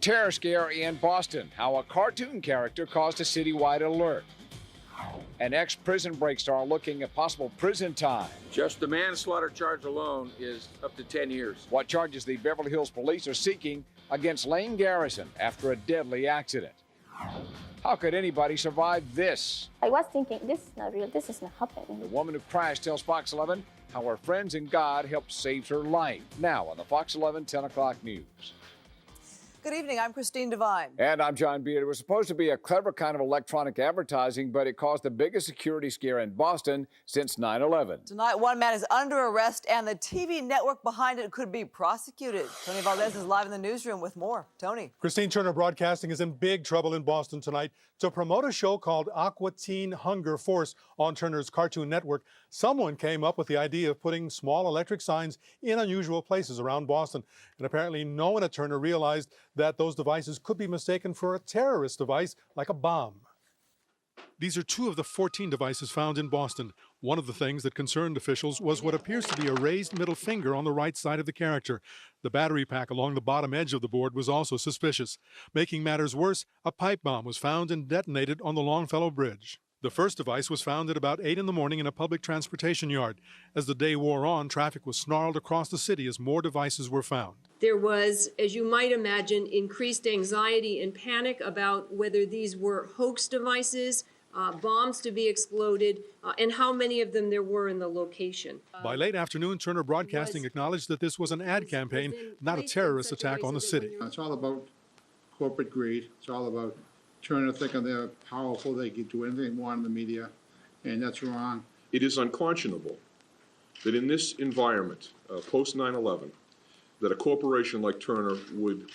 terror scare in Boston, how a cartoon character caused a citywide alert. An ex-prison break star looking at possible prison time. Just the manslaughter charge alone is up to 10 years. What charges the Beverly Hills police are seeking against Lane Garrison after a deadly accident. How could anybody survive this? I was thinking, this is not real, this is not happening. The woman who crashed tells Fox 11 how her friends and God helped save her life. Now on the Fox 11 10 o'clock news. Good evening, I'm Christine Devine. And I'm John Beard. It was supposed to be a clever kind of electronic advertising, but it caused the biggest security scare in Boston since 9/11. Tonight, one man is under arrest, and the TV network behind it could be prosecuted. Tony Valdez is live in the newsroom with more. Tony. Christine, Turner Broadcasting is in big trouble in Boston tonight. To promote a show called Aqua Teen Hunger Force on Turner's Cartoon Network, someone came up with the idea of putting small electric signs in unusual places around Boston. And apparently no one at Turner realized that those devices could be mistaken for a terrorist device, like a bomb. These are 2 of the 14 devices found in Boston. One of the things that concerned officials was what appears to be a raised middle finger on the right side of the character. The battery pack along the bottom edge of the board was also suspicious. Making matters worse, a pipe bomb was found and detonated on the Longfellow Bridge. The first device was found at about 8 in the morning in a public transportation yard. As the day wore on, traffic was snarled across the city as more devices were found. There was, as you might imagine, increased anxiety and panic about whether these were hoax devices, bombs to be exploded, and how many of them there were in the location. By late afternoon, Turner Broadcasting acknowledged that this was an ad campaign, not a terrorist attack on the city. It's all about corporate greed. It's all about Turner thinking they're powerful, they can do anything they want in the media, and that's wrong. It is unconscionable that in this environment, post 9/11, that a corporation like Turner would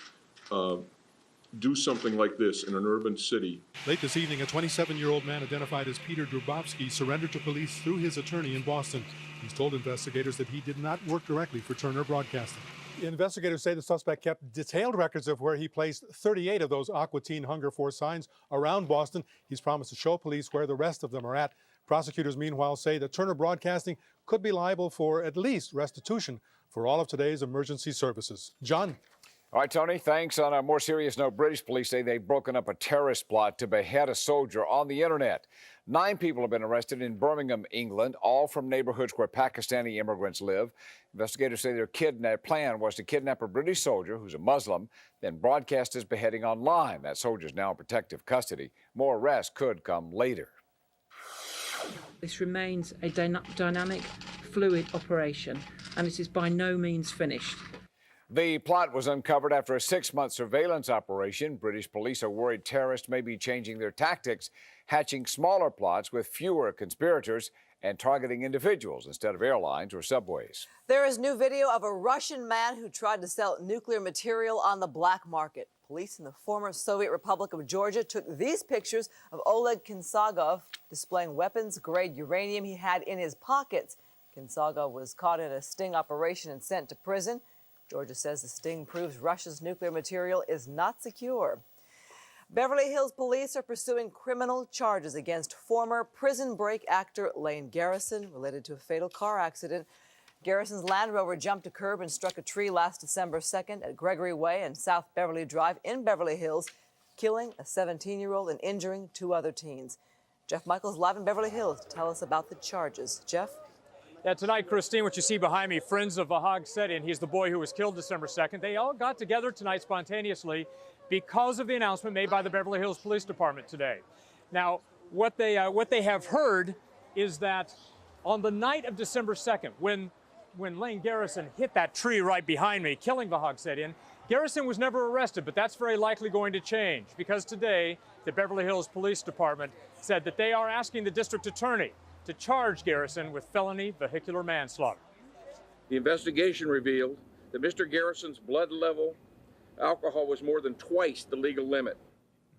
do something like this in an urban city. Late this evening, a 27-year-old man identified as Peter Drubovsky surrendered to police through his attorney in Boston. He's told investigators that he did not work directly for Turner Broadcasting. Investigators say the suspect kept detailed records of where he placed 38 of those Aqua Teen Hunger Force signs around Boston. He's promised to show police where the rest of them are at. Prosecutors, meanwhile, say that Turner Broadcasting could be liable for at least restitution for all of today's emergency services. John? All right, Tony, thanks. On a more serious note, British police say they've broken up a terrorist plot to behead a soldier on the internet. 9 people have been arrested in Birmingham, England, all from neighborhoods where Pakistani immigrants live. Investigators say their plan was to kidnap a British soldier who's a Muslim, then broadcast his beheading online. That soldier's now in protective custody. More arrests could come later. This remains a dynamic, fluid operation, and it is by no means finished. The plot was uncovered after a 6-month surveillance operation. British police are worried terrorists may be changing their tactics, hatching smaller plots with fewer conspirators and targeting individuals instead of airlines or subways. There is new video of a Russian man who tried to sell nuclear material on the black market. Police in the former Soviet Republic of Georgia took these pictures of Oleg Kinsagov displaying weapons-grade uranium he had in his pockets. Kinsagov was caught in a sting operation and sent to prison. Georgia says the sting proves Russia's nuclear material is not secure. Beverly Hills police are pursuing criminal charges against former Prison Break actor Lane Garrison related to a fatal car accident. Garrison's Land Rover jumped a curb and struck a tree last December 2nd at Gregory Way and South Beverly Drive in Beverly Hills, killing a 17-year-old and injuring 2 other teens. Jeff Michaels live in Beverly Hills to tell us about the charges. Jeff? Yeah, tonight, Christine, what you see behind me, friends of Vahag Setian, he's the boy who was killed December 2nd. They all got together tonight spontaneously because of the announcement made by the Beverly Hills Police Department today. Now, what they have heard is that on the night of December 2nd, when Lane Garrison hit that tree right behind me, killing Vahag Setian, Garrison was never arrested, but that's very likely going to change because today the Beverly Hills Police Department said that they are asking the district attorney to charge Garrison with felony vehicular manslaughter. The investigation revealed that Mr. Garrison's blood level alcohol was more than twice the legal limit.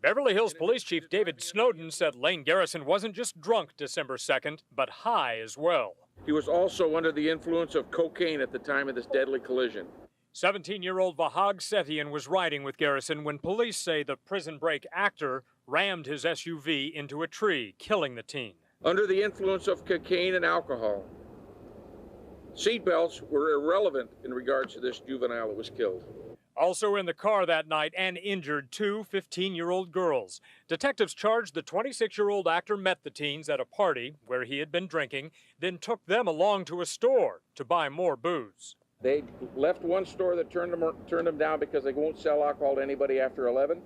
Beverly Hills Police Chief David Snowden said Lane Garrison wasn't just drunk December 2nd, but high as well. He was also under the influence of cocaine at the time of this deadly collision. 17-year-old Vahag Setian was riding with Garrison when police say the Prison Break actor rammed his SUV into a tree, killing the teen. Under the influence of cocaine and alcohol, seatbelts were irrelevant in regards to this juvenile that was killed. Also in the car that night and injured two 15-year-old girls. Detectives charged the 26-year-old actor met the teens at a party where he had been drinking, then took them along to a store to buy more booze. They left one store that turned them down because they won't sell alcohol to anybody after 11.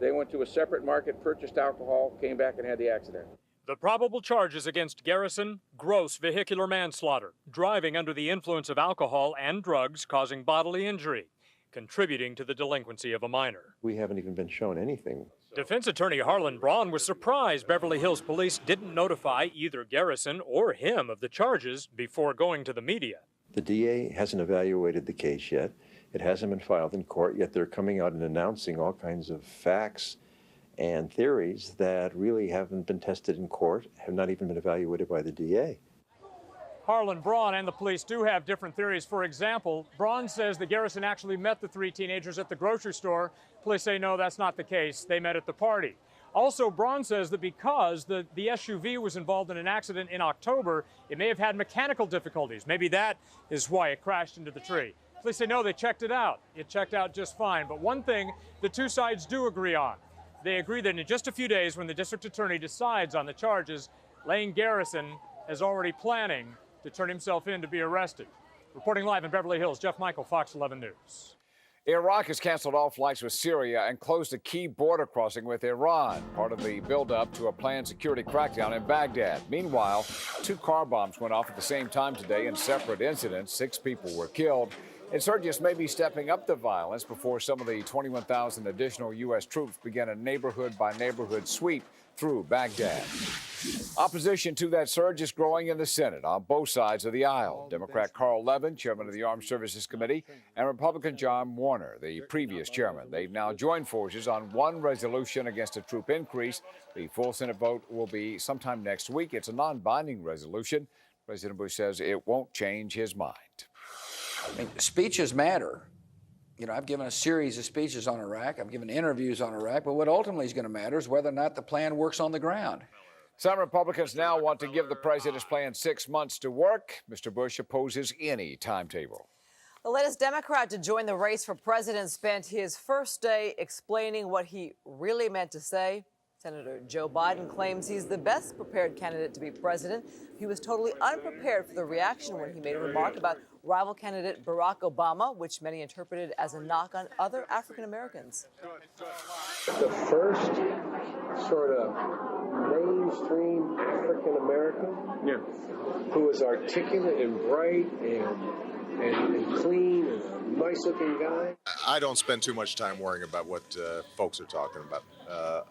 They went to a separate market, purchased alcohol, came back and had the accident. The probable charges against Garrison: gross vehicular manslaughter, driving under the influence of alcohol and drugs causing bodily injury, contributing to the delinquency of a minor. We haven't even been shown anything. Defense attorney Harlan Braun was surprised Beverly Hills police didn't notify either Garrison or him of the charges before going to the media. The DA hasn't evaluated the case yet. It hasn't been filed in court, yet they're coming out and announcing all kinds of facts and theories that really haven't been tested in court, have not even been evaluated by the DA. Harlan Braun and the police do have different theories. For example, Braun says that Garrison actually met the three teenagers at the grocery store. Police say no, that's not the case. They met at the party. Also, Braun says that because the SUV was involved in an accident in October, it may have had mechanical difficulties. Maybe that is why it crashed into the tree. Police say no, they checked it out. It checked out just fine. But one thing the two sides do agree on. They agree that in just a few days, when the district attorney decides on the charges, Lane Garrison is already planning to turn himself in to be arrested. Reporting live in Beverly Hills, Jeff Michael, Fox 11 News. Iraq has canceled all flights with Syria and closed a key border crossing with Iran, part of the buildup to a planned security crackdown in Baghdad. Meanwhile, 2 car bombs went off at the same time today in separate incidents. 6 people were killed. Insurgents may be stepping up the violence before some of the 21,000 additional U.S. troops begin a neighborhood-by-neighborhood sweep through Baghdad. Opposition to that surge is growing in the Senate on both sides of the aisle. Democrat Carl Levin, chairman of the Armed Services Committee, and Republican John Warner, the previous chairman. They've now joined forces on one resolution against a troop increase. The full Senate vote will be sometime next week. It's a non-binding resolution. President Bush says it won't change his mind. I mean, speeches matter. You know, I've given a series of speeches on Iraq. I've given interviews on Iraq. But what ultimately is going to matter is whether or not the plan works on the ground. Some Republicans now want to give the president's plan 6 months to work. Mr. Bush opposes any timetable. The latest Democrat to join the race for president spent his first day explaining what he really meant to say. Senator Joe Biden claims he's the best prepared candidate to be president. He was totally unprepared for the reaction when he made a remark about rival candidate Barack Obama, which many interpreted as a knock on other African Americans. The first sort of mainstream African American who was articulate and bright and clean and a nice looking guy. I don't spend too much time worrying about what folks are talking about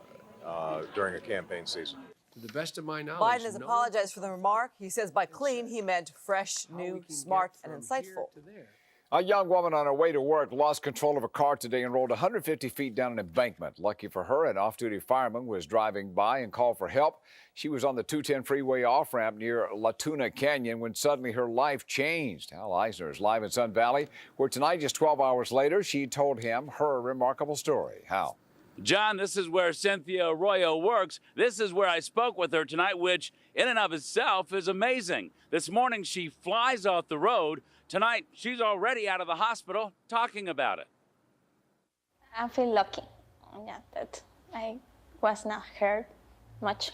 during a campaign season. To the best of my knowledge, Biden has apologized for the remark. He says by clean, he meant fresh, new, smart, and insightful. A young woman on her way to work lost control of a car today and rolled 150 feet down an embankment. Lucky for her, an off-duty fireman was driving by and called for help. She was on the 210 freeway off-ramp near La Tuna Canyon when suddenly her life changed. Al Eisner is live in Sun Valley, where tonight, just 12 hours later, she told him her remarkable story. How? John, this is where Cynthia Arroyo works. This is where I spoke with her tonight, which in and of itself is amazing. This morning, she flies off the road. Tonight, she's already out of the hospital talking about it. I feel lucky that I was not hurt much.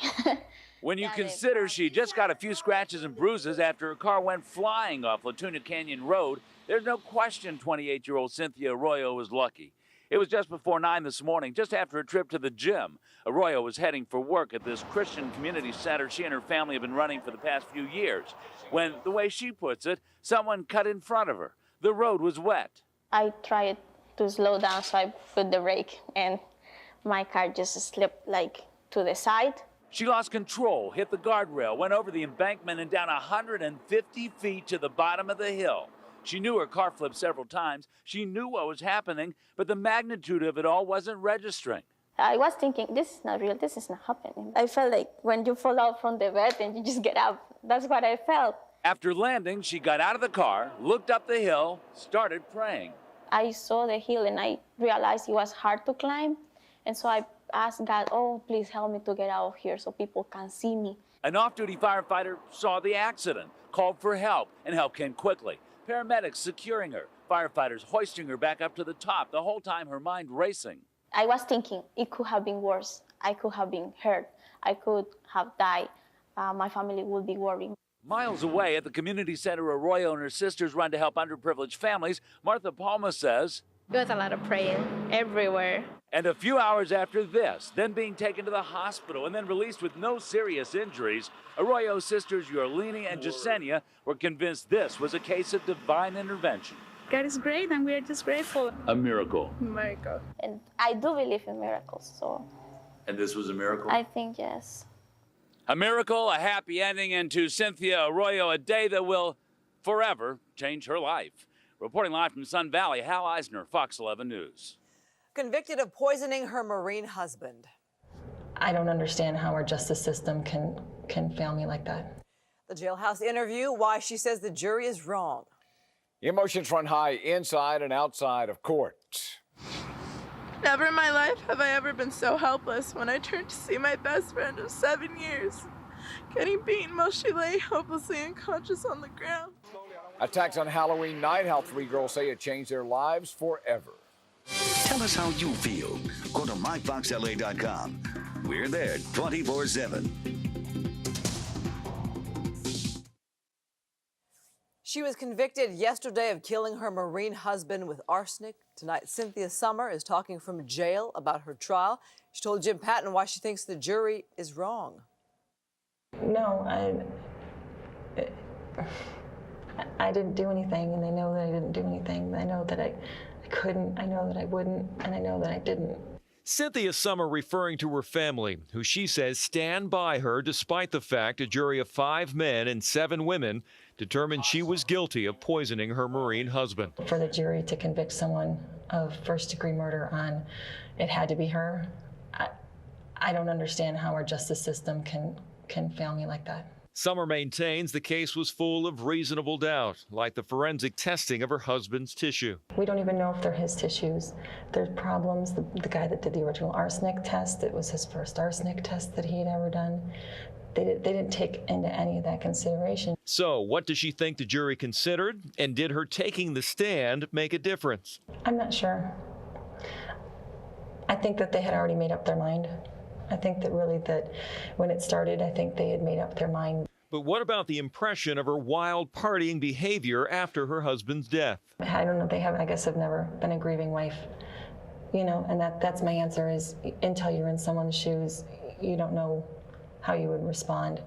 When you consider she just got a few scratches and bruises after her car went flying off La Tuna Canyon Road, there's no question 28-year-old Cynthia Arroyo was lucky. It was just before 9 this morning, just after a trip to the gym. Arroyo was heading for work at this Christian community center she and her family have been running for the past few years, when, the way she puts it, someone cut in front of her. The road was wet. I tried to slow down, so I put the brake, and my car just slipped to the side. She lost control, hit the guardrail, went over the embankment and down 150 feet to the bottom of the hill. She knew her car flipped several times. She knew what was happening, but the magnitude of it all wasn't registering. I was thinking, this is not real, this is not happening. I felt like when you fall out from the bed and you just get up. That's what I felt. After landing, she got out of the car, looked up the hill, started praying. I saw the hill and I realized it was hard to climb. And so I asked God, oh, please help me to get out of here so people can see me. An off-duty firefighter saw the accident, called for help, and help came quickly. Paramedics securing her, Firefighters hoisting her back up to the top, the whole time her mind racing. I was thinking it could have been worse. I could have been hurt. I could have died. My family would be worried. Miles away at the community center Arroyo and her sisters run to help underprivileged families, Martha Palma says, There was a lot of praying everywhere. and a few hours after this, then being taken to the hospital and then released with no serious injuries, Arroyo sisters Yorlini and Jasenia were convinced this was a case of divine intervention. God is great, and we are just grateful. A miracle. Miracle. And I do believe in miracles, so And this was a miracle? I think yes. A miracle, a happy ending, and to Cynthia Arroyo, a day that will forever change her life. Reporting live from Sun Valley, Hal Eisner, Fox 11 News. Convicted of poisoning her Marine husband. I don't understand how our justice system can fail me like that. The jailhouse interview, why she says the jury is wrong. Emotions run high inside and outside of court. Never in my life have I ever been so helpless when I turned to see my best friend of 7 years getting beaten while she lay hopelessly unconscious on the ground. Attacks on Halloween night, how 3 girls say it changed their lives forever. Tell us how you feel. Go to myfoxla.com. We're there 24/7. She was convicted yesterday of killing her Marine husband with arsenic. Tonight, Cynthia Summer is talking from jail about her trial. She told Jim Patton why she thinks the jury is wrong. No, I didn't do anything, and I know that I didn't do anything. I know that I couldn't, I know that I wouldn't, and I know that I didn't. Cynthia Summer referring to her family, who she says stand by her despite the fact a jury of 5 men and 7 women determined she was guilty of poisoning her Marine husband. For the jury to convict someone of first-degree murder on it had to be her, I don't understand how our justice system can fail me like that. Summer maintains the case was full of reasonable doubt, like the forensic testing of her husband's tissue. We don't even know if they're his tissues. There's problems. The guy that did the original arsenic test, it was his first arsenic test that he had ever done. They didn't take into any of that consideration. So what does she think the jury considered? And did her taking the stand make a difference? I'm not sure. I think that they had already made up their mind. I think that really that when it started, I think they had made up their mind. But what about the impression of her wild partying behavior after her husband's death? I don't know, I guess have never been a grieving wife, you know, and that's my answer is until you're in someone's shoes, you don't know how you would respond.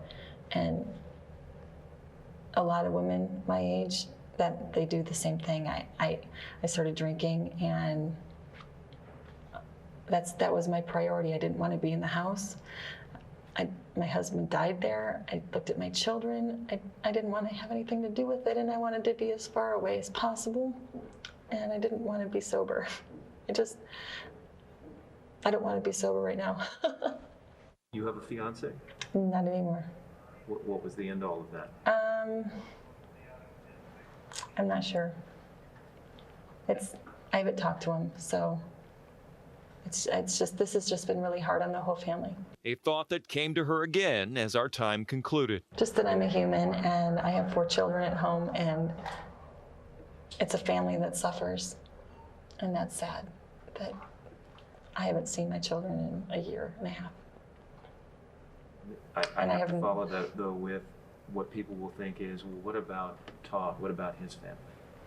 And a lot of women my age, that they do the same thing. I started drinking, and that was my priority. I didn't want to be in the house. My husband died there. I looked at my children. I didn't want to have anything to do with it, and I wanted to be as far away as possible. And I didn't want to be sober. I don't want to be sober right now. You have a fiance? Not anymore. What was the end all of that? I'm not sure. I haven't talked to him, so this has just been really hard on the whole family. A thought that came to her again as our time concluded. Just that I'm a human, and I have 4 children at home, and it's a family that suffers, and that's sad that I haven't seen my children in a year and a half. I have to follow that, though, with what people will think is, well, what about Todd? What about his family?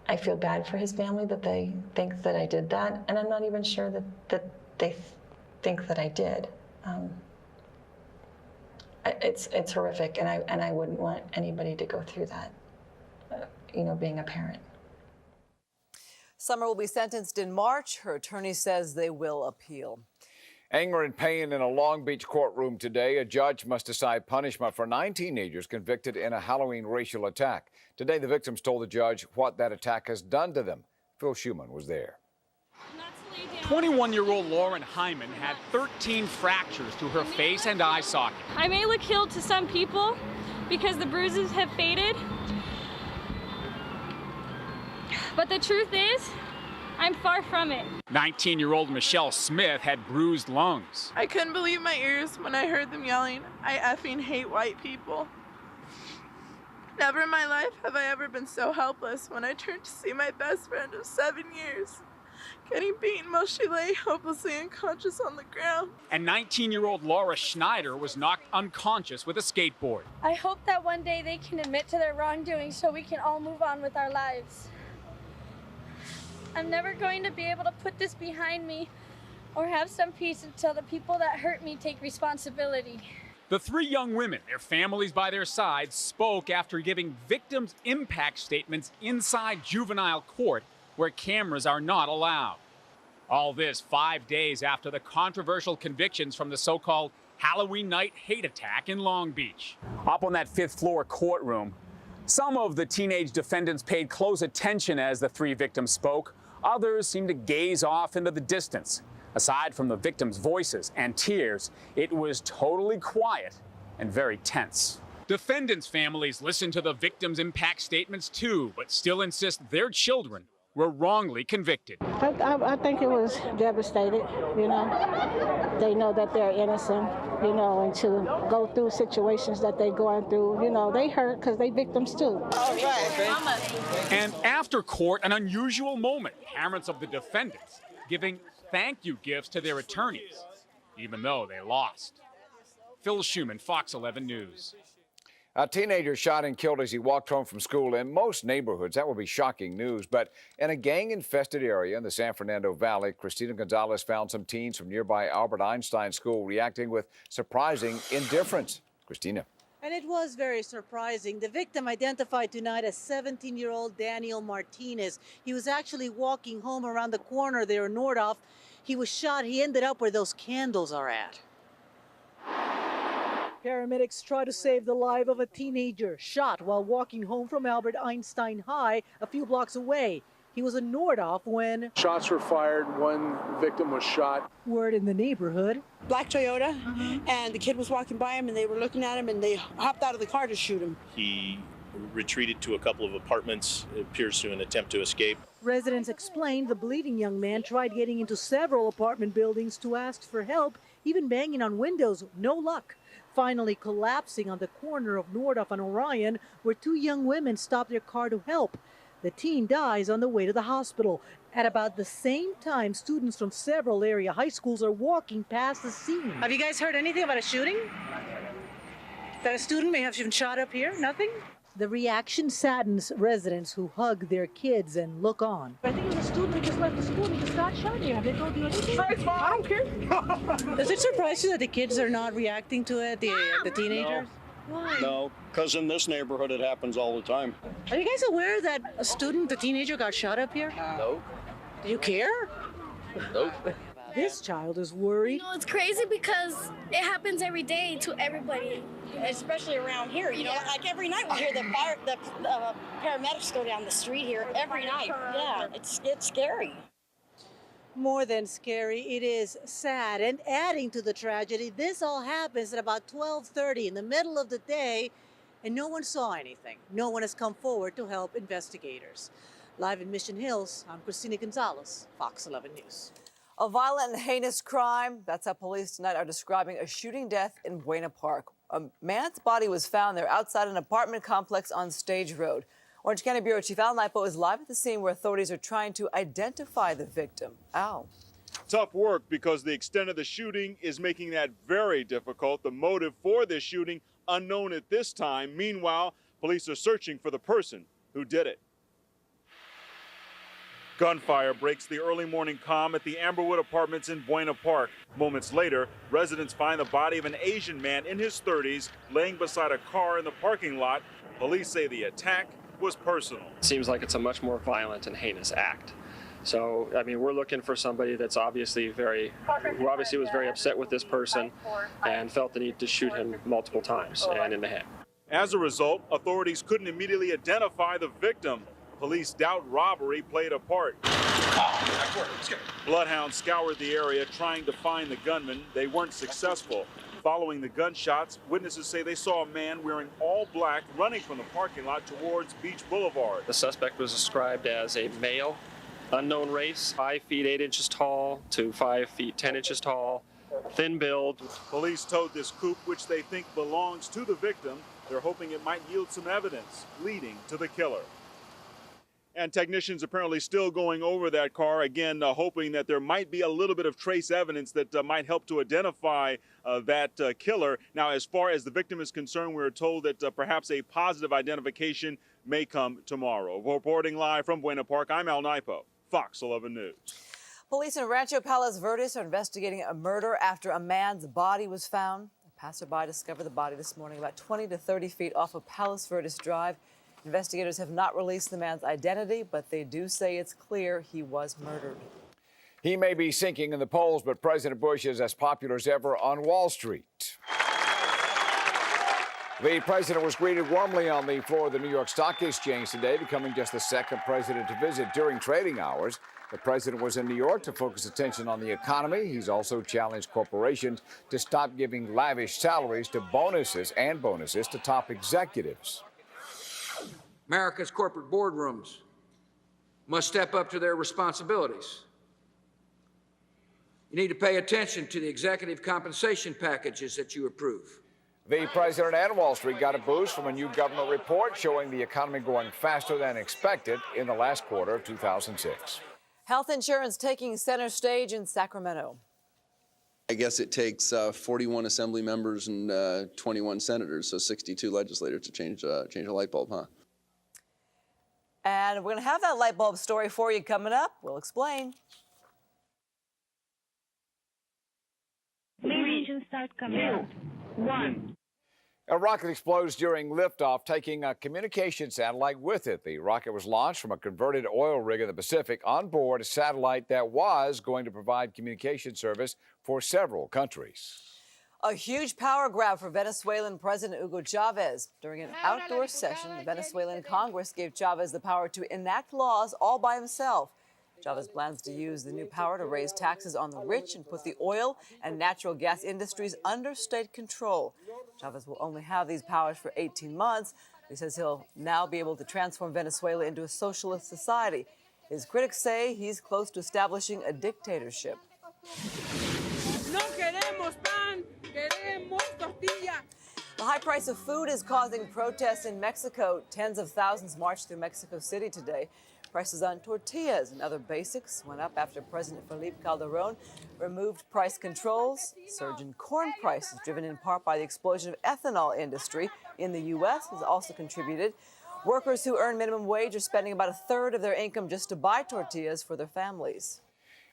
I feel bad for his family that they think that I did that, and I'm not even sure that they think that I did. It's horrific, and I wouldn't want anybody to go through that, you know, being a parent. Summer will be sentenced in March. Her attorney says they will appeal. Anger and pain in a Long Beach courtroom today. A judge must decide punishment for 9 teenagers convicted in a Halloween racial attack. Today, the victims told the judge what that attack has done to them. Phil Schuman was there. 21-year-old Lauren Hyman had 13 fractures to her face and eye socket. I may look healed to some people because the bruises have faded, but the truth is, I'm far from it. 19-year-old Michelle Smith had bruised lungs. I couldn't believe my ears when I heard them yelling, "I effing hate white people." Never in my life have I ever been so helpless when I turned to see my best friend of 7 years getting beaten while she lay hopelessly unconscious on the ground. And 19-year-old Laura Schneider was knocked unconscious with a skateboard. I hope that one day they can admit to their wrongdoing so we can all move on with our lives. I'm never going to be able to put this behind me or have some peace until the people that hurt me take responsibility. The three young women, their families by their sides, spoke after giving victims' impact statements inside juvenile court where cameras are not allowed. All this 5 days after the controversial convictions from the so-called Halloween night hate attack in Long Beach. Up on that 5th floor courtroom, some of the teenage defendants paid close attention as the three victims spoke. Others seemed to gaze off into the distance. Aside from the victims' voices and tears, it was totally quiet and very tense. Defendants' families listened to the victims' impact statements too, but still insist their children were wrongly convicted. I think it was devastated, you know. They know that they're innocent, you know, and to go through situations that they're going through, you know, they hurt because they victims too. All right. And after court, an unusual moment. Parents of the defendants giving thank you gifts to their attorneys, even though they lost. Phil Schuman, Fox 11 News. A teenager shot and killed as he walked home from school. In most neighborhoods, that would be shocking news. But in a gang-infested area in the San Fernando Valley, Christina Gonzalez found some teens from nearby Albert Einstein School reacting with surprising indifference. Christina. And it was very surprising. The victim identified tonight as 17-year-old Daniel Martinez. He was actually walking home around the corner there in Nordhoff. He was shot. He ended up where those candles are at. Paramedics try to save the life of a teenager shot while walking home from Albert Einstein High a few blocks away. He was in Nordhoff when shots were fired. One victim was shot. Word in the neighborhood. Black Toyota, and the kid was walking by him, and they were looking at him, and they hopped out of the car to shoot him. He retreated to a couple of apartments, it appears to an attempt to escape. Residents explained the bleeding young man tried getting into several apartment buildings to ask for help, even banging on windows. No luck. Finally collapsing on the corner of Nordhoff and Orion, where two young women stopped their car to help. The teen dies on the way to the hospital. At about the same time, students from several area high schools are walking past the scene. Have you guys heard anything about a shooting? That a student may have been shot up here? Nothing? The reaction saddens residents who hug their kids and look on. I think it was a student who just left the school and he just got shot here. Have they told you anything? I don't care. Does it surprise you that the kids are not reacting to it, the teenagers? No. Why? No, because in this neighborhood it happens all the time. Are you guys aware that a student, a teenager, got shot up here? No. Do you care? Nope. This child is worried. You know, it's crazy because it happens every day to everybody, especially around here. You know, like every night we hear the paramedics go down the street here every night. Yeah, it's scary. More than scary, it is sad. And adding to the tragedy, this all happens at about 12:30 in the middle of the day, and no one saw anything. No one has come forward to help investigators. Live in Mission Hills, I'm Christina Gonzalez, Fox 11 News. A violent and heinous crime. That's how police tonight are describing a shooting death in Buena Park. A man's body was found there outside an apartment complex on Stage Road. Orange County Bureau Chief Al Naipo is live at the scene where authorities are trying to identify the victim. Al. Tough work because the extent of the shooting is making that very difficult. The motive for this shooting unknown at this time. Meanwhile, police are searching for the person who did it. Gunfire breaks the early morning calm at the Amberwood Apartments in Buena Park. Moments later, residents find the body of an Asian man in his 30s laying beside a car in the parking lot. Police say the attack was personal. It seems like it's a much more violent and heinous act. So, I mean, we're looking for somebody that's who obviously was very upset with this person and felt the need to shoot him multiple times and in the head. As a result, authorities couldn't immediately identify the victim. Police doubt robbery played a part. Bloodhounds scoured the area trying to find the gunman. They weren't successful. Following the gunshots, witnesses say they saw a man wearing all black running from the parking lot towards Beach Boulevard. The suspect was described as a male, unknown race, 5 feet 8 inches tall to 5 feet 10 inches tall, thin build. Police towed this coupe, which they think belongs to the victim. They're hoping it might yield some evidence leading to the killer. And technicians apparently still going over that car, again, hoping that there might be a little bit of trace evidence that might help to identify that killer. Now, as far as the victim is concerned, we're told that perhaps a positive identification may come tomorrow. Reporting live from Buena Park, I'm Al Naipo, Fox 11 News. Police in Rancho Palos Verdes are investigating a murder after a man's body was found. A passerby discovered the body this morning about 20 to 30 feet off of Palos Verdes Drive. Investigators have not released the man's identity, but they do say it's clear he was murdered. He may be sinking in the polls, but President Bush is as popular as ever on Wall Street. The president was greeted warmly on the floor of the New York Stock Exchange today, becoming just the second president to visit during trading hours. The president was in New York to focus attention on the economy. He's also challenged corporations to stop giving lavish salaries to bonuses to top executives. America's corporate boardrooms must step up to their responsibilities. You need to pay attention to the executive compensation packages that you approve. The president and Wall Street got a boost from a new government report showing the economy growing faster than expected in the last quarter of 2006. Health insurance taking center stage in Sacramento. I guess it takes 41 assembly members and 21 senators, so 62 legislators to change a light bulb, huh? And we're going to have that light bulb story for you coming up. We'll explain. Engine start coming. 1. A rocket explodes during liftoff, taking a communication satellite with it. The rocket was launched from a converted oil rig in the Pacific on board a satellite that was going to provide communication service for several countries. A huge power grab for Venezuelan President Hugo Chavez. During an outdoor session, the Venezuelan Congress gave Chavez the power to enact laws all by himself. Chavez plans to use the new power to raise taxes on the rich and put the oil and natural gas industries under state control. Chavez will only have these powers for 18 months. He says he'll now be able to transform Venezuela into a socialist society. His critics say he's close to establishing a dictatorship. No queremos pan, queremos tortilla. The high price of food is causing protests in Mexico. Tens of thousands marched through Mexico City today. Prices on tortillas and other basics went up after President Felipe Calderón removed price controls. Surge in corn prices, driven in part by the explosion of ethanol industry in the U.S., has also contributed. Workers who earn minimum wage are spending about a third of their income just to buy tortillas for their families.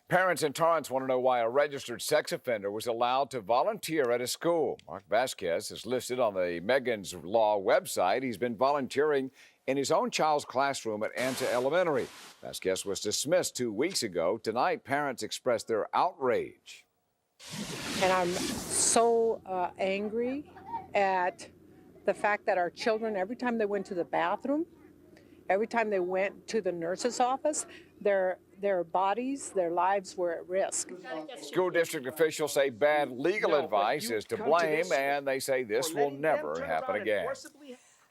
Parents in Torrance want to know why a registered sex offender was allowed to volunteer at a school. Mark Vasquez is listed on the Megan's Law website. He's been volunteering in his own child's classroom at Anta Elementary. Vasquez was dismissed 2 weeks ago. Tonight, parents expressed their outrage. And I'm so angry at the fact that our children, every time they went to the bathroom, every time they went to the nurse's office, their bodies, their lives were at risk. School district officials say bad legal advice is to blame, and they say this will never happen again.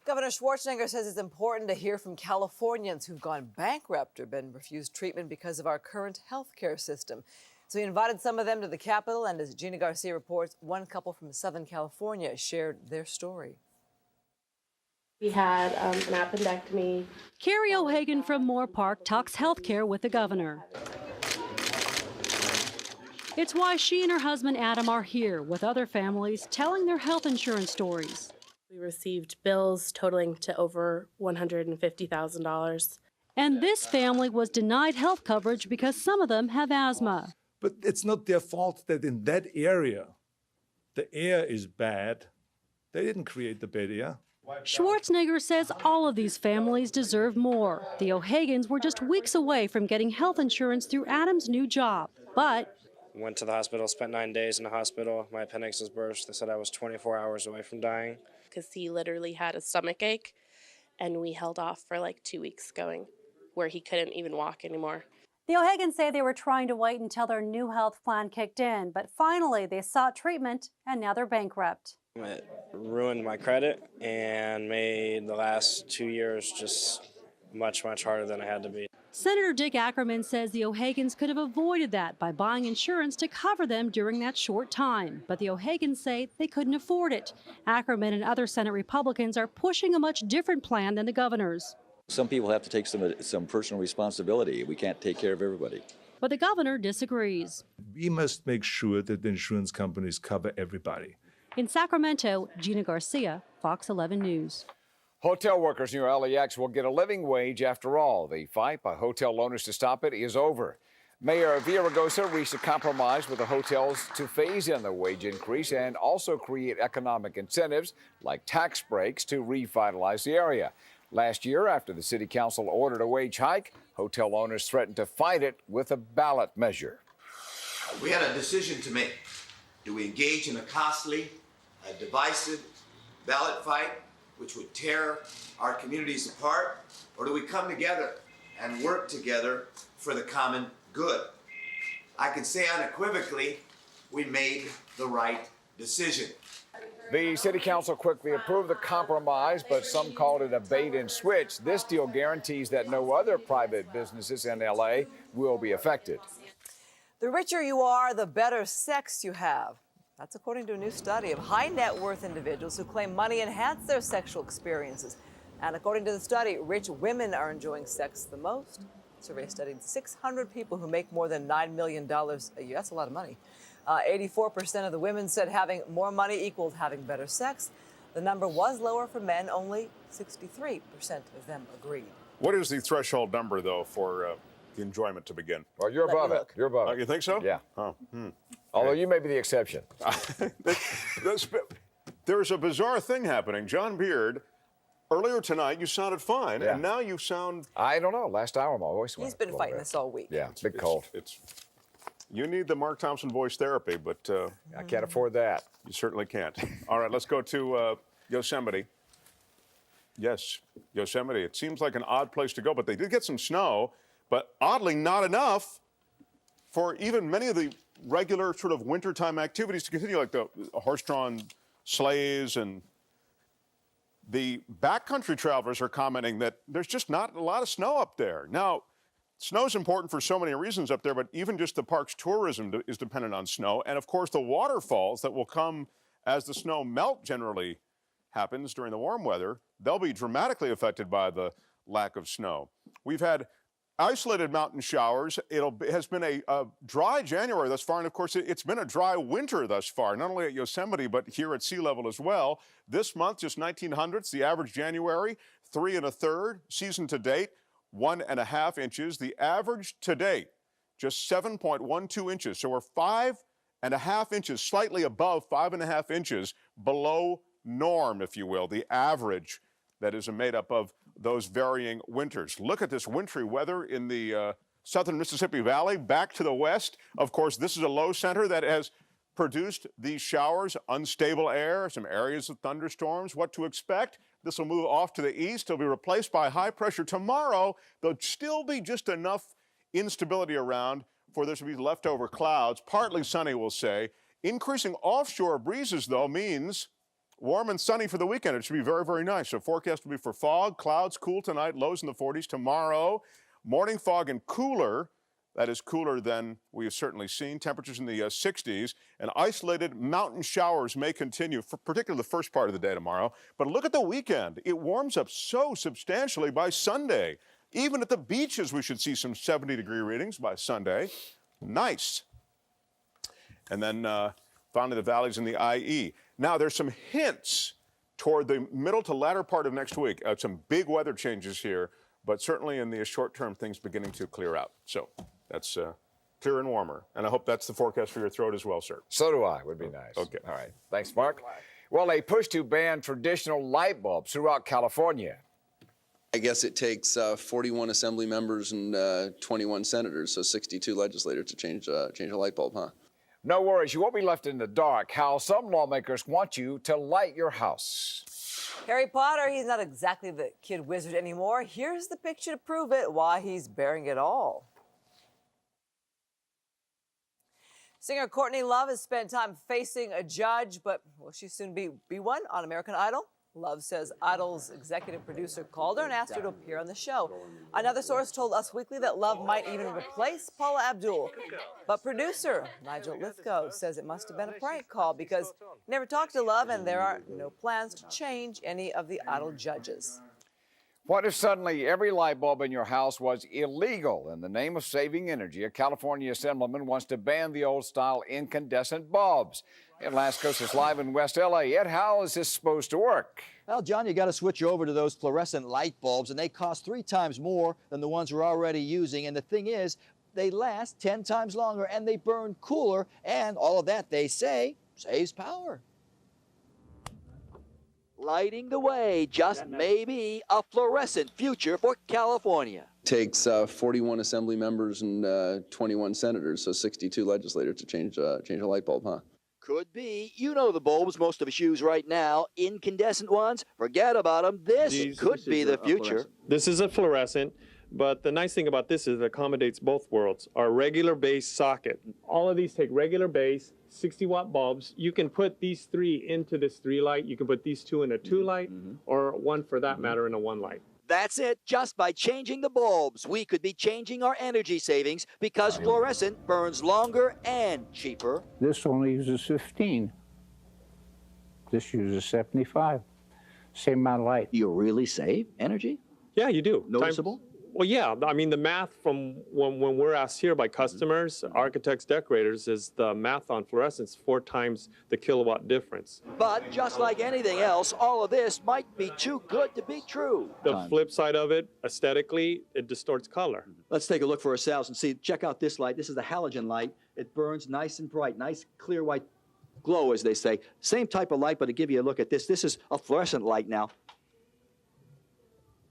Governor Schwarzenegger says it's important to hear from Californians who've gone bankrupt or been refused treatment because of our current health care system. So he invited some of them to the Capitol, and as Gina Garcia reports, one couple from Southern California shared their story. We had an appendectomy. Carrie O'Hagan from Moore Park talks healthcare with the governor. It's why she and her husband Adam are here with other families telling their health insurance stories. We received bills totaling to over $150,000. And this family was denied health coverage because some of them have asthma. But it's not their fault that in that area, the air is bad. They didn't create the bad air. Schwarzenegger says all of these families deserve more. The O'Hagans were just weeks away from getting health insurance through Adam's new job, but went to the hospital, spent 9 days in the hospital. My appendix was burst. They said I was 24 hours away from dying. Because he literally had a stomach ache, and we held off for like 2 weeks going, where he couldn't even walk anymore. The O'Hagans say they were trying to wait until their new health plan kicked in, but finally they sought treatment, and now they're bankrupt. It ruined my credit and made the last 2 years just much harder than I had to be. Senator Dick Ackerman says the O'Hagans could have avoided that by buying insurance to cover them during that short time. But the O'Hagans say they couldn't afford it. Ackerman and other Senate Republicans are pushing a much different plan than the governor's. Some people have to take some personal responsibility. We can't take care of everybody. But the governor disagrees. We must make sure that the insurance companies cover everybody. In Sacramento, Gina Garcia, Fox 11 News. Hotel workers near LAX will get a living wage after all. The fight by hotel owners to stop it is over. Mayor Villaraigosa reached a compromise with the hotels to phase in the wage increase and also create economic incentives like tax breaks to revitalize the area. Last year, after the city council ordered a wage hike, hotel owners threatened to fight it with a ballot measure. We had a decision to make. Do we engage in a costly, divisive ballot fight, which would tear our communities apart, or do we come together and work together for the common good? I can say unequivocally, we made the right decision. The city council quickly approved the compromise, but some called it a bait and switch. This deal guarantees that no other private businesses in LA will be affected. The richer you are, the better sex you have. That's according to a new study of high net worth individuals who claim money enhanced their sexual experiences. And according to the study, rich women are enjoying sex the most. The survey studied 600 people who make more than $9 million a year. That's a lot of money. 84% of the women said having more money equaled having better sex. The number was lower for men. Only 63% of them agreed. What is the threshold number, though, for the enjoyment to begin? Well, you're above it. You're above it. You think so? Yeah. Oh. Although you may be the exception. There's a bizarre thing happening. John Beard, earlier tonight, you sounded fine, Yeah. and now you sound... I don't know. Last hour, my voice went. He's been fighting this all week. Yeah, big cold. You need the Mark Thompson voice therapy, but... I can't afford that. You certainly can't. All right, let's go to Yosemite. Yes, Yosemite. It seems like an odd place to go, but they did get some snow, but oddly not enough for even many of the regular sort of wintertime activities to continue, like the horse-drawn sleighs, and the backcountry travelers are commenting that there's just not a lot of snow up there. Now, snow's important for so many reasons up there, but even just the park's tourism is dependent on snow. And of course, the waterfalls that will come as the snow melt generally happens during the warm weather, they'll be dramatically affected by the lack of snow. We've had isolated mountain showers. It has been a dry January thus far, and of course, it's been a dry winter thus far, not only at Yosemite, but here at sea level as well. This month, just 1900ths, the average January, 3 1/3, season to date, 1.5 inches. The average to date, just 7.12 inches. So we're 5.5 inches, slightly above 5.5 inches below norm, if you will, the average that is made up of those varying winters. Look at this wintry weather in the southern Mississippi Valley. Back to the west, of course, this is a low center that has produced these showers, unstable air, some areas of thunderstorms. What to expect? This will move off to the east. It'll be replaced by high pressure tomorrow. There'll still be just enough instability around for there to be leftover clouds. Partly sunny, we'll say. Increasing offshore breezes, though, means warm and sunny for the weekend. It should be very, very nice. So forecast will be for fog, clouds, cool tonight, lows in the 40s. Tomorrow, morning fog and cooler. That is cooler than we have certainly seen. Temperatures in the 60s. And isolated mountain showers may continue, for particularly the first part of the day tomorrow. But look at the weekend. It warms up so substantially by Sunday. Even at the beaches, we should see some 70-degree readings by Sunday. Nice. And then finally, the valleys in the IE. Now, there's some hints toward the middle to latter part of next week. Some big weather changes here, but certainly in the short term, things beginning to clear out. So that's clear and warmer. And I hope that's the forecast for your throat as well, sir. So do I. Would be nice. Okay. All right. Thanks, Mark. Well, a push to ban traditional light bulbs throughout California. I guess it takes 41 assembly members and 21 senators, so 62 legislators to change a light bulb, huh? No worries, you won't be left in the dark. How some lawmakers want you to light your house. Harry Potter, he's not exactly the kid wizard anymore. Here's the picture to prove it, why he's bearing it all. Singer Courtney Love has spent time facing a judge, but will she soon be one on American Idol? Love says Idol's executive producer called her and asked her to appear on the show. Another source told Us Weekly that Love might even replace Paula Abdul. But producer Nigel Lithgow says it must have been a prank call because he never talked to Love and there are no plans to change any of the Idol judges. What if suddenly every light bulb in your house was illegal? In the name of saving energy, a California assemblyman wants to ban the old-style incandescent bulbs. Ed Lascos is live in West L.A. Ed, how is this supposed to work? Well, John, you got to switch over to those fluorescent light bulbs, and they cost 3 times more than the ones we're already using. And the thing is, they last 10 times longer, and they burn cooler, and all of that, they say, saves power. Lighting the way, just maybe a fluorescent future for California. Takes 41 assembly members and 21 senators, so 62 legislators to change a light bulb, huh? Could be. You know the bulbs most of us use right now. Incandescent ones, forget about them. This could be the future. This is a fluorescent, but the nice thing about this is it accommodates both worlds. Our regular base socket. All of these take regular base, 60-watt bulbs. You can put these 3 into this 3 light. You can put these 2 in a 2 light, or 1 for that matter in a 1 light. That's it. Just by changing the bulbs, we could be changing our energy savings because fluorescent burns longer and cheaper. This only uses 15. This uses 75. Same amount of light. You really save energy? Yeah, you do. Noticeable? Well, yeah. I mean, the math from when we're asked here by customers, architects, decorators, is the math on fluorescence 4 times the kilowatt difference. But just like anything else, all of this might be too good to be true. The flip side of it, aesthetically, it distorts color. Let's take a look for ourselves and see. Check out this light. This is the halogen light. It burns nice and bright, nice clear white glow, as they say. Same type of light, but to give you a look at this, this is a fluorescent light now.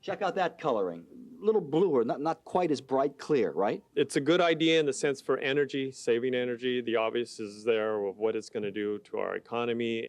Check out that coloring. A little bluer, not quite as bright clear, right? It's a good idea in the sense for energy, saving energy. The obvious is there of what it's going to do to our economy.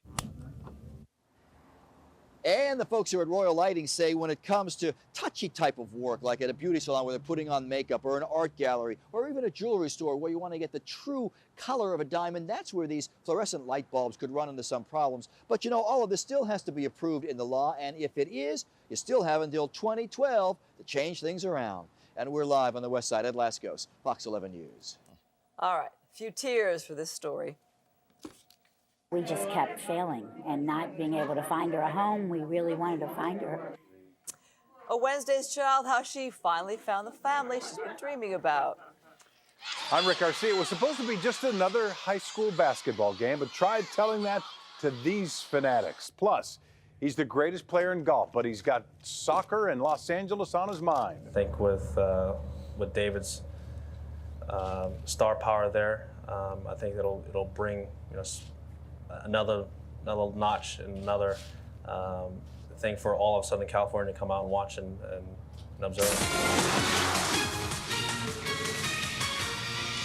And the folks here at Royal Lighting say when it comes to touchy type of work, like at a beauty salon where they're putting on makeup, or an art gallery, or even a jewelry store where you want to get the true color of a diamond, that's where these fluorescent light bulbs could run into some problems. But you know, all of this still has to be approved in the law, and if it is, you still have until 2012 to change things around. And we're live on the west side. Ed Lascos, Fox 11 News. All right, a few tears for this story. We just kept failing and not being able to find her a home. We really wanted to find her. A Wednesday's Child, how she finally found the family she's been dreaming about. I'm Rick Garcia. It was supposed to be just another high school basketball game, but tried telling that to these fanatics. Plus, he's the greatest player in golf, but he's got soccer and Los Angeles on his mind. I think with David's star power there, I think it'll bring another notch and another thing for all of Southern California to come out and watch and observe.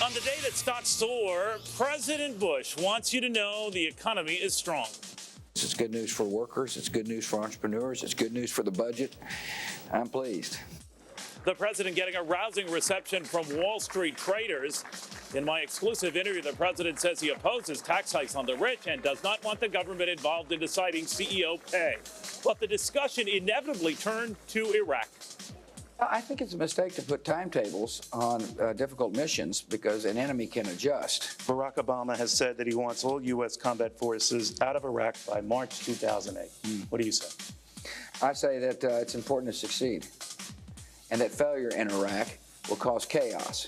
On the day that's not sore, President Bush wants you to know the economy is strong. It's good news for workers. It's good news for entrepreneurs. It's good news for the budget. I'm pleased. The president getting a rousing reception from Wall Street traders. In my exclusive interview, the president says he opposes tax hikes on the rich and does not want the government involved in deciding CEO pay. But the discussion inevitably turned to Iraq. I think it's a mistake to put timetables on difficult missions because an enemy can adjust. Barack Obama has said that he wants all U.S. combat forces out of Iraq by March 2008. What do you say? I say that it's important to succeed and that failure in Iraq will cause chaos.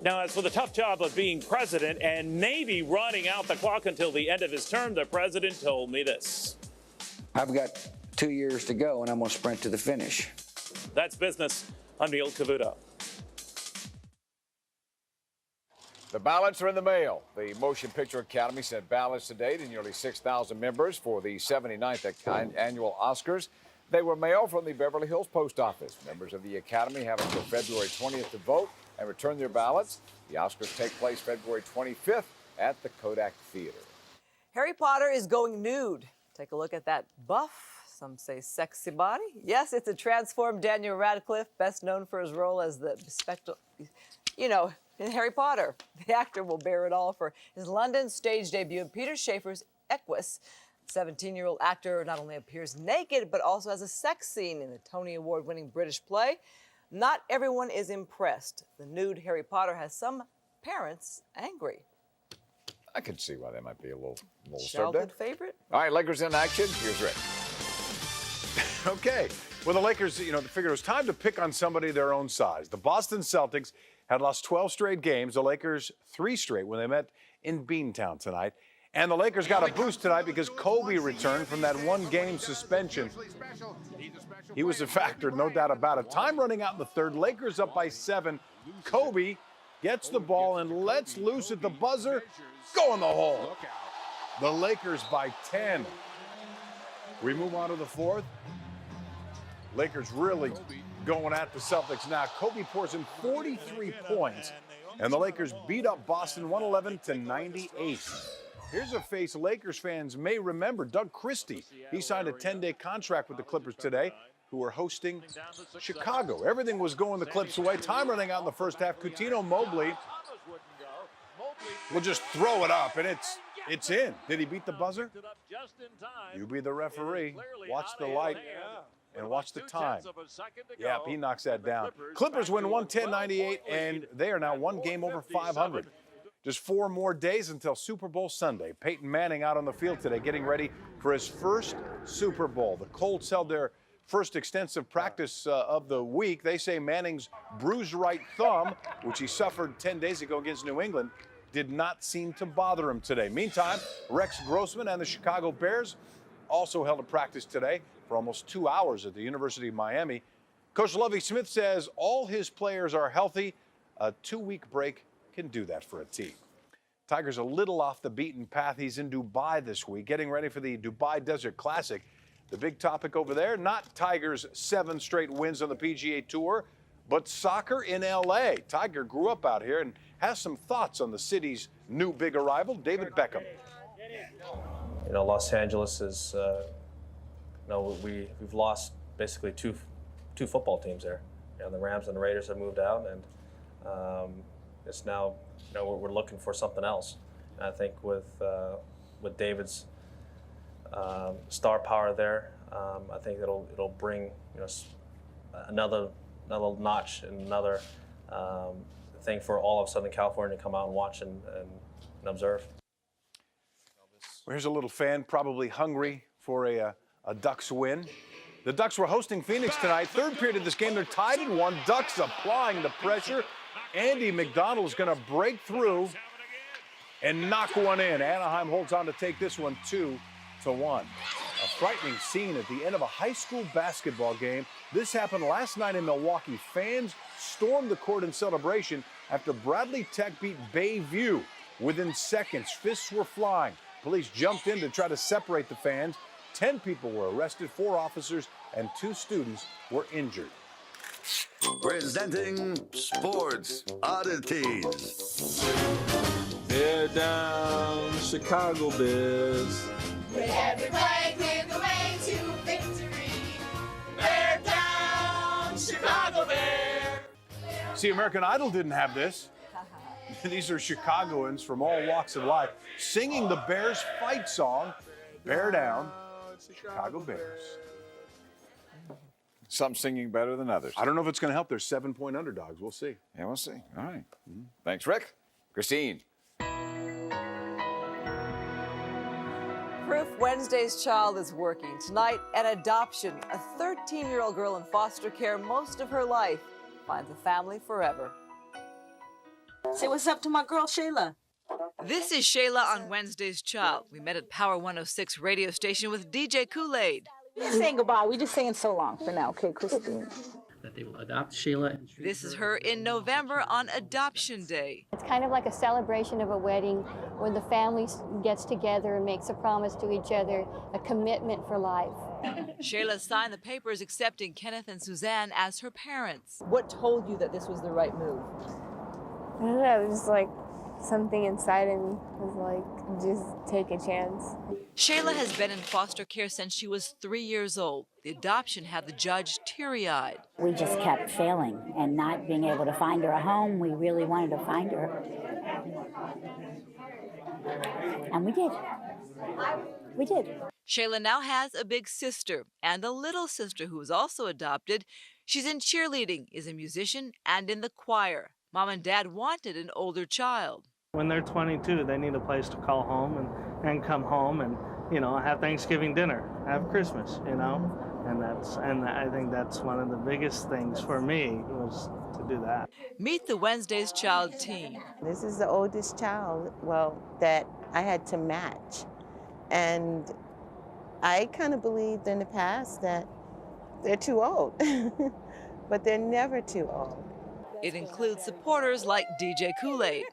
Now, as for the tough job of being president and maybe running out the clock until the end of his term, the president told me this. I've got 2 years to go, and I'm going to sprint to the finish. That's business. I'm Neil Cavuto. The ballots are in the mail. The Motion Picture Academy sent ballots today to nearly 6,000 members for the 79th annual Oscars. They were mailed from the Beverly Hills Post Office. Members of the Academy have until February 20th to vote and return their ballots. The Oscars take place February 25th at the Kodak Theater. Harry Potter is going nude. Take a look at that buff, some say sexy body. Yes, it's a transformed Daniel Radcliffe, best known for his role as the bespectacled, in Harry Potter. The actor will bear it all for his London stage debut in Peter Shaffer's Equus. 17-year-old actor not only appears naked, but also has a sex scene in the Tony Award-winning British play. Not everyone is impressed. The nude Harry Potter has some parents angry. I can see why they might be a little disturbed. Childhood favorite? All right, Lakers in action. Here's Rick. Okay. Well, the Lakers, they figured it was time to pick on somebody their own size. The Boston Celtics had lost 12 straight games. The Lakers 3 straight when they met in Beantown tonight. And the Lakers got a boost tonight because Kobe returned from that 1-game suspension. He was a factor, no doubt about it. Time running out in the third. Lakers up by 7. Kobe gets the ball and lets loose at the buzzer. Go in the hole. The Lakers by 10. We move on to the fourth. Lakers really going at the Celtics now. Kobe pours in 43 points, and the Lakers beat up Boston 111-98. Here's a face Lakers fans may remember. Doug Christie. He signed a 10-day contract with the Clippers today, who are hosting Chicago. Everything was going the Clips away. Time running out in the first half. Coutinho Mobley will just throw it up, and it's in. Did he beat the buzzer? You be the referee. Watch the light and watch the time. Yeah, he knocks that down. Clippers win 110-98, and they are now 1 game over 500. Just 4 more days until Super Bowl Sunday. Peyton Manning out on the field today getting ready for his first Super Bowl. The Colts held their first extensive practice of the week. They say Manning's bruised right thumb, which he suffered 10 days ago against New England, did not seem to bother him today. Meantime, Rex Grossman and the Chicago Bears also held a practice today for almost 2 hours at the University of Miami. Coach Lovie Smith says all his players are healthy. A 2-week break can do that for a team. Tiger's a little off the beaten path. He's in Dubai this week, getting ready for the Dubai Desert Classic. The big topic over there, not Tiger's 7 straight wins on the PGA Tour, but soccer in L.A. Tiger grew up out here and has some thoughts on the city's new big arrival. David Beckham. Los Angeles is, we've lost basically two football teams there. The Rams and the Raiders have moved out, and it's now, we're looking for something else. And I think with David's star power there, I think it'll bring another notch and another thing for all of Southern California to come out and watch and observe. Well, here's a little fan probably hungry for a Ducks win. The Ducks were hosting Phoenix tonight. Third period of this game, they're tied at 1. Ducks applying the pressure. Andy McDonald's going to break through and knock one in. Anaheim holds on to take this one 2-1. A frightening scene at the end of a high school basketball game. This happened last night in Milwaukee. Fans stormed the court in celebration after Bradley Tech beat Bayview. Within seconds, fists were flying. Police jumped in to try to separate the fans. 10 people were arrested, 4 officers and 2 students were injured. Presenting Sports Oddities. They're down, Chicago Bears. With every play, clear the way to victory. They're down, Chicago Bears. See, American Idol didn't have this. These are Chicagoans from all walks of life singing the Bears fight song, Bear Down, Chicago Bears. Some singing better than others. I don't know if it's going to help. They're 7-point underdogs. We'll see. Yeah, we'll see. All right. Thanks, Rick. Christine. Proof Wednesday's child is working. Tonight, an adoption. A 13-year-old girl in foster care most of her life finds a family forever. Say what's up to my girl, Shayla. This is Shayla on Wednesday's Child. We met at Power 106 radio station with DJ Kool-Aid. We're just saying goodbye. We're just saying so long for now, okay, Christine? That they will adopt Shayla. This is her in November on Adoption Day. It's kind of like a celebration of a wedding where the family gets together and makes a promise to each other, a commitment for life. Shayla signed the papers accepting Kenneth and Suzanne as her parents. What told you that this was the right move? I don't know, it was like something inside of me was like, just take a chance. Shayla has been in foster care since she was 3 years old. The adoption had the judge teary-eyed. We just kept failing and not being able to find her a home. We really wanted to find her. And we did. We did. Shayla now has a big sister and a little sister who is also adopted. She's in cheerleading, is a musician, and in the choir. Mom and Dad wanted an older child. When they're 22, they need a place to call home and come home and, have Thanksgiving dinner, have Christmas, And I think that's one of the biggest things for me was to do that. Meet the Wednesday's Child team. This is the oldest child, that I had to match. And I kind of believed in the past that they're too old, but they're never too old. It includes supporters like DJ Kool-Aid.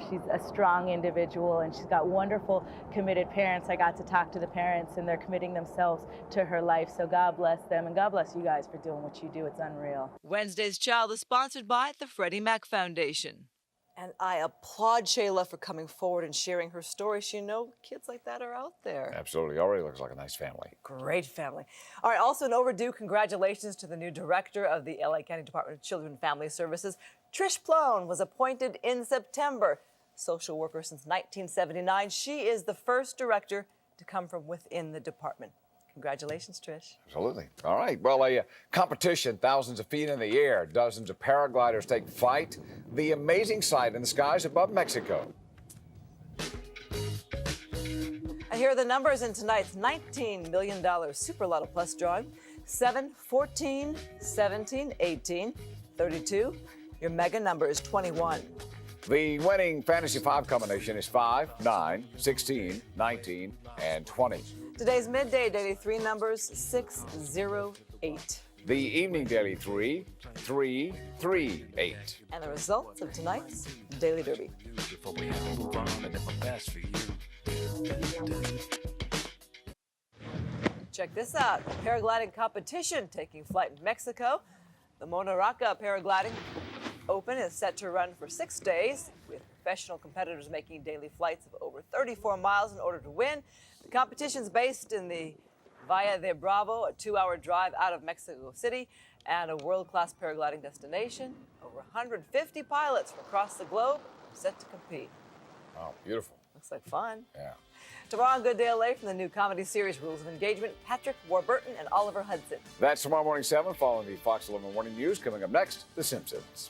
She's a strong individual and she's got wonderful, committed parents. I got to talk to the parents and they're committing themselves to her life. So God bless them and God bless you guys for doing what you do. It's unreal. Wednesday's Child is sponsored by the Freddie Mac Foundation. And I applaud Shayla for coming forward and sharing her story. Kids like that are out there. Absolutely. Already looks like a nice family. Great family. All right, also an overdue congratulations to the new director of the LA County Department of Children and Family Services. Trish Plone was appointed in September. Social worker since 1979. She is the first director to come from within the department. Congratulations, Trish. Absolutely. All right. Well, a competition, thousands of feet in the air, dozens of paragliders take flight. The amazing sight in the skies above Mexico. And here are the numbers in tonight's $19 million Super Lotto Plus drawing. 7, 14, 17, 18, 32. Your mega number is 21. The winning Fantasy 5 combination is 5, 9, 16, 19, and 20. Today's midday daily 3 numbers 6, 0, 8. The evening daily 3, 3, 3, 8. And the results of tonight's Daily Derby. Check this out, a paragliding competition taking flight in Mexico. The Monarca Paragliding Open is set to run for 6 days, with professional competitors making daily flights of over 34 miles in order to win. The competition is based in the Valle de Bravo, a 2-hour drive out of Mexico City, and a world-class paragliding destination. Over 150 pilots from across the globe are set to compete. Oh, beautiful. Looks like fun. Yeah. Tomorrow on Good Day LA from the new comedy series Rules of Engagement, Patrick Warburton and Oliver Hudson. That's tomorrow morning 7, following the Fox 11 Morning News. Coming up next, The Simpsons.